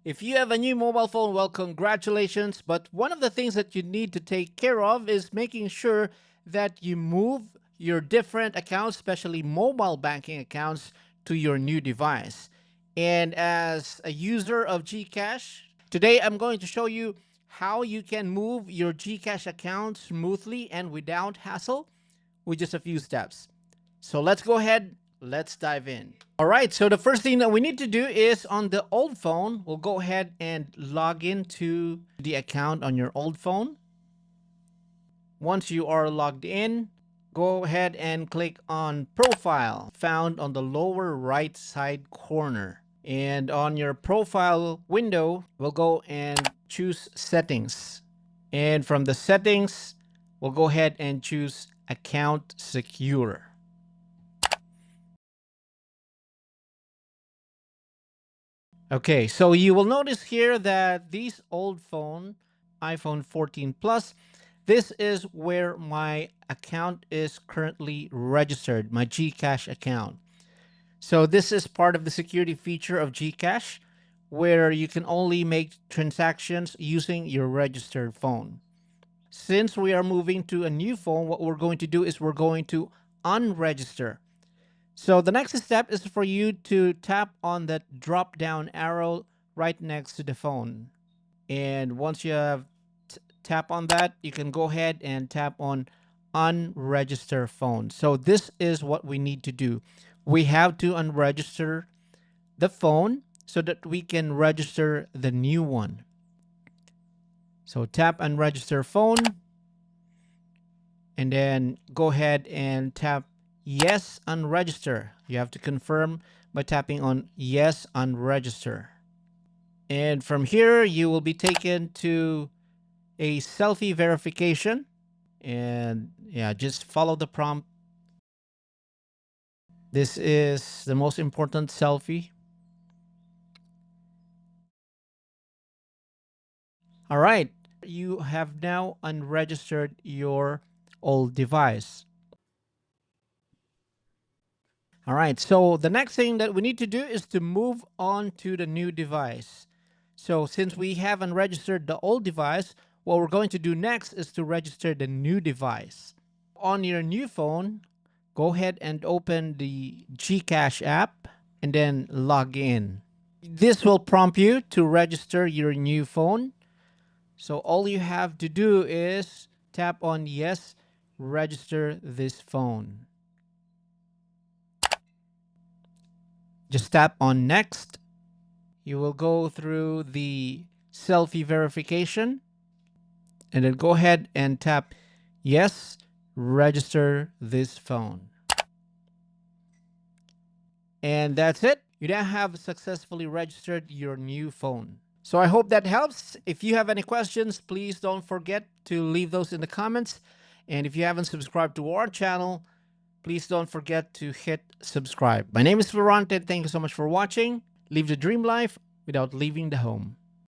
If you have a new mobile phone, well, congratulations. But one of the things that you need to take care of is making sure that you move your different accounts, especially mobile banking accounts, to your new device. And as a user of GCash, today I'm going to show you how you can move your GCash account smoothly and without hassle with just a few steps. So let's go ahead, let's dive in. All right, so the first thing that we need to do is on the old phone, we'll go ahead and log into the account on your old phone. Once you are logged in, go ahead and click on Profile, found on the lower right side corner. And on your profile window, we'll go and choose Settings. And from the settings, we'll go ahead and choose Account Secure. Okay, so you will notice here that these old phone, iPhone 14 Plus, this is where my account is currently registered, my GCash account. So this is part of the security feature of GCash, where you can only make transactions using your registered phone. Since we are moving to a new phone, what we're going to do is we're going to unregister. So the next step is for you to tap on that drop down arrow right next to the phone. And once you have tap on that, you can go ahead and tap on unregister phone. So this is what we need to do. We have to unregister the phone so that we can register the new one. So tap unregister phone and then go ahead and tap yes unregister. You have to confirm by tapping on yes unregister. And from here, you will be taken to a selfie verification. And yeah, just follow the prompt. This is the most important selfie. All right, you have now unregistered your old device. All right, so the next thing that we need to do is to move on to the new device. So since we haven't registered the old device, what we're going to do next is to register the new device. On your new phone, go ahead and open the GCash app and then log in. This will prompt you to register your new phone. So all you have to do is tap on yes, register this phone. Just tap on next. You will go through the selfie verification and then go ahead and tap yes, register this phone. And that's it. You now have successfully registered your new phone. So I hope that helps. If you have any questions, please don't forget to leave those in the comments. And if you haven't subscribed to our channel, please don't forget to hit subscribe. My name is Florante. Thank you so much for watching. Live the dream life without leaving the home.